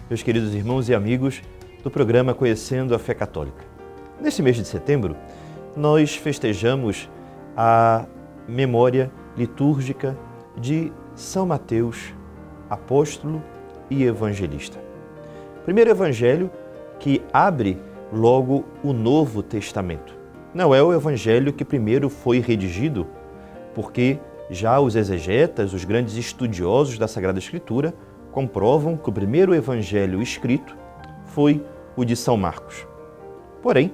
meus queridos irmãos e amigos do programa Conhecendo a Fé Católica. Neste mês de setembro, nós festejamos a memória litúrgica de São Mateus, apóstolo e evangelista. Primeiro evangelho que abre logo o Novo Testamento. Não é o evangelho que primeiro foi redigido, porque já os exegetas, os grandes estudiosos da Sagrada Escritura, comprovam que o primeiro evangelho escrito foi o de São Marcos. Porém,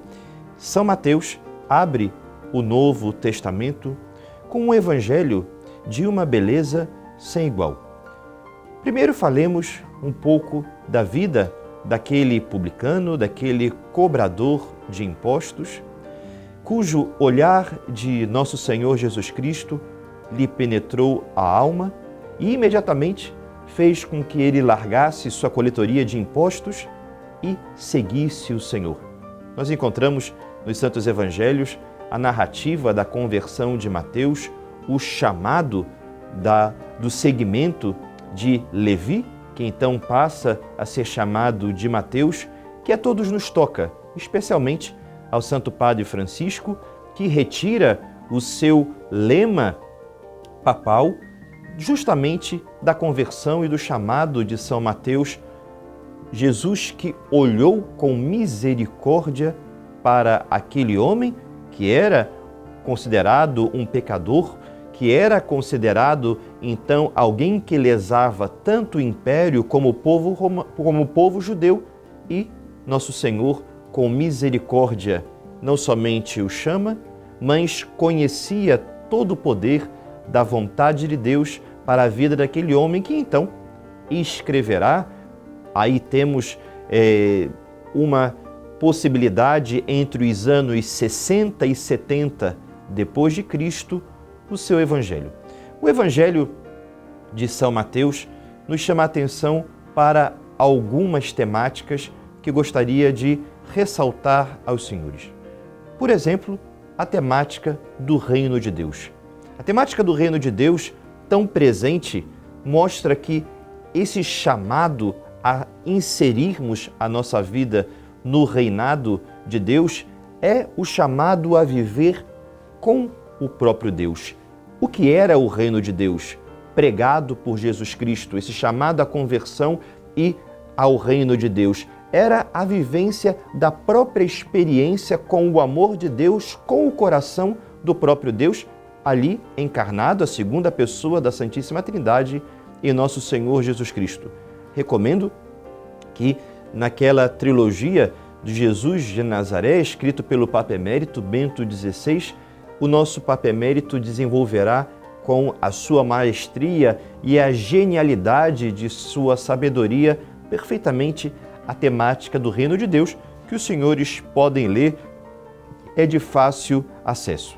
São Mateus abre o Novo Testamento com um evangelho de uma beleza sem igual. Primeiro falemos um pouco da vida daquele publicano, daquele cobrador de impostos, cujo olhar de Nosso Senhor Jesus Cristo lhe penetrou a alma e imediatamente fez com que ele largasse sua coletoria de impostos e seguisse o Senhor. Nós encontramos nos Santos Evangelhos a narrativa da conversão de Mateus, o chamado do seguimento de Levi, que então passa a ser chamado de Mateus, que a todos nos toca, especialmente ao Santo Padre Francisco, que retira o seu lema papal justamente da conversão e do chamado de São Mateus, Jesus que olhou com misericordia para aquele homem que era considerado um pecador, que era considerado então alguém que lesava tanto o império como o povo judeu, e Nosso Senhor, com misericórdia, não somente o chama, mas conhecia todo o poder da vontade de Deus para a vida daquele homem que então escreverá. Aí temos uma possibilidade entre os anos 60 e 70 depois de Cristo, o seu Evangelho. O Evangelho de São Mateus nos chama a atenção para algumas temáticas que gostaria de ressaltar aos senhores. Por exemplo, a temática do Reino de Deus. A temática do Reino de Deus, tão presente, mostra que esse chamado a inserirmos a nossa vida no reinado de Deus é o chamado a viver com o próprio Deus. O que era o reino de Deus pregado por Jesus Cristo, esse chamado à conversão e ao reino de Deus, era a vivência da própria experiência com o amor de Deus, com o coração do próprio Deus, ali encarnado, a segunda pessoa da Santíssima Trindade em Nosso Senhor Jesus Cristo. Recomendo que naquela trilogia de Jesus de Nazaré, escrito pelo Papa Emérito Bento XVI, o nosso Papa Emérito desenvolverá com a sua maestria e a genialidade de sua sabedoria perfeitamente a temática do Reino de Deus, que os senhores podem ler, é de fácil acesso.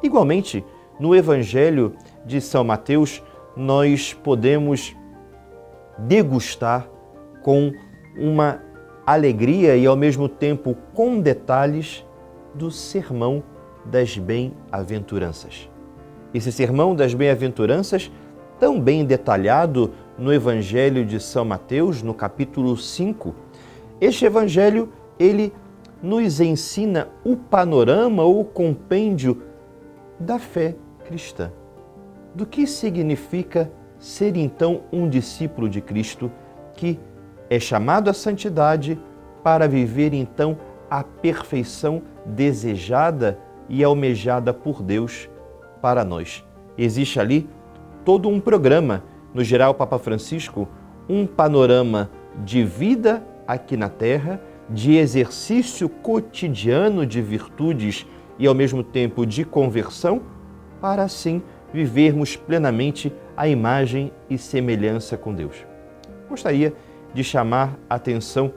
Igualmente, no Evangelho de São Mateus, nós podemos degustar com uma alegria e, ao mesmo tempo, com detalhes do Sermão das Bem-aventuranças. Esse Sermão das Bem-aventuranças, tão bem detalhado no Evangelho de São Mateus, no capítulo 5, este Evangelho, ele nos ensina o panorama ou o compêndio da fé cristã. Do que significa ser, então, um discípulo de Cristo que é chamado à santidade para viver, então, a perfeição desejada e almejada por Deus para nós. Existe ali todo um programa, no geral, o Papa Francisco, um panorama de vida aqui na Terra, de exercício cotidiano de virtudes e, ao mesmo tempo, de conversão, para assim vivermos plenamente a imagem e semelhança com Deus. Gostaria de chamar a atenção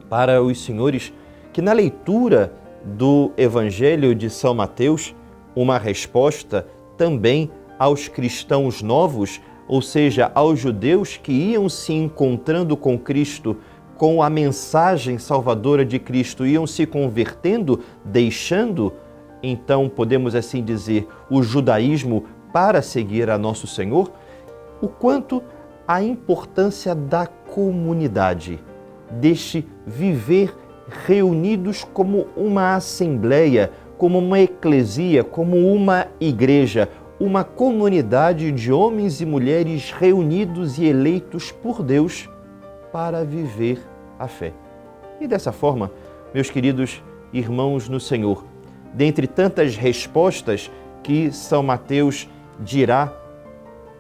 para os senhores que na leitura do Evangelho de São Mateus, uma resposta também aos cristãos novos, ou seja, aos judeus que iam se encontrando com Cristo, com a mensagem salvadora de Cristo, iam se convertendo, deixando, então, podemos assim dizer, o judaísmo para seguir a Nosso Senhor, o quanto a importância da comunidade. deste viver reunidos como uma assembleia, como uma eclesia, como uma igreja, uma comunidade de homens e mulheres reunidos e eleitos por Deus para viver a fé. E dessa forma, meus queridos irmãos no Senhor, dentre tantas respostas que São Mateus dirá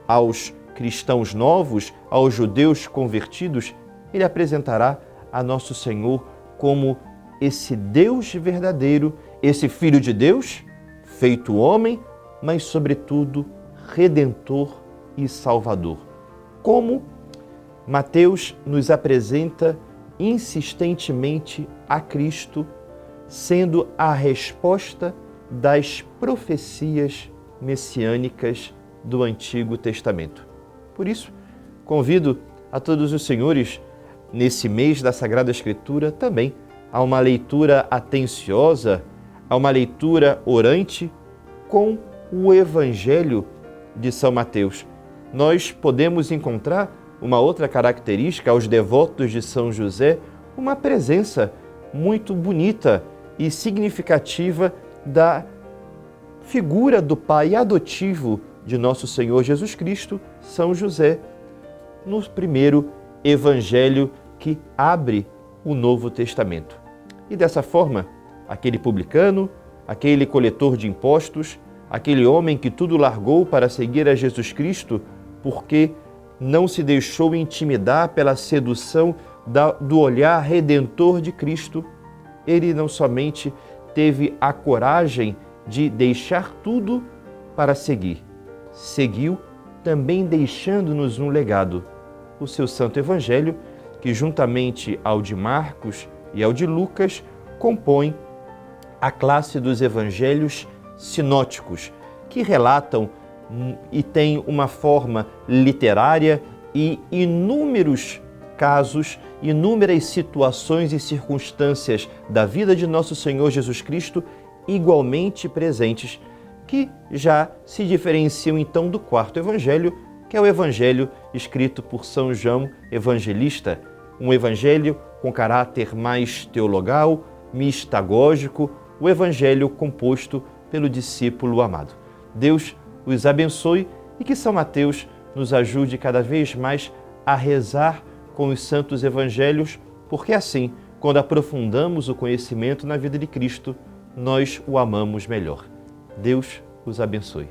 aos cristãos novos, aos judeus convertidos, ele apresentará a nosso Senhor como esse Deus verdadeiro, esse Filho de Deus, feito homem, mas sobretudo Redentor e Salvador. Como Mateus nos apresenta insistentemente a Cristo, sendo a resposta das profecias messiânicas do Antigo Testamento. Por isso, convido a todos os senhores, nesse mês da Sagrada Escritura, também a uma leitura atenciosa, a uma leitura orante com o Evangelho de São Mateus. Nós podemos encontrar uma outra característica aos devotos de São José, uma presença muito bonita e significativa da figura do pai adotivo de nosso Senhor Jesus Cristo, São José, no primeiro evangelho que abre o Novo Testamento. E dessa forma, aquele publicano, aquele coletor de impostos, aquele homem que tudo largou para seguir a Jesus Cristo, porque não se deixou intimidar pela sedução do olhar redentor de Cristo, ele não somente teve a coragem de deixar tudo para seguir, seguiu também deixando-nos um legado, o seu Santo Evangelho, que juntamente ao de Marcos e ao de Lucas, compõe a classe dos evangelhos sinóticos, que relatam e têm uma forma literária e inúmeros casos, inúmeras situações e circunstâncias da vida de nosso Senhor Jesus Cristo igualmente presentes, que já se diferenciam então do quarto evangelho, que é o evangelho escrito por São João Evangelista, um evangelho com caráter mais teologal, mistagógico, o evangelho composto pelo discípulo amado. Deus os abençoe e que São Mateus nos ajude cada vez mais a rezar com os santos evangelhos, porque assim, quando aprofundamos o conhecimento na vida de Cristo, nós o amamos melhor. Deus os abençoe.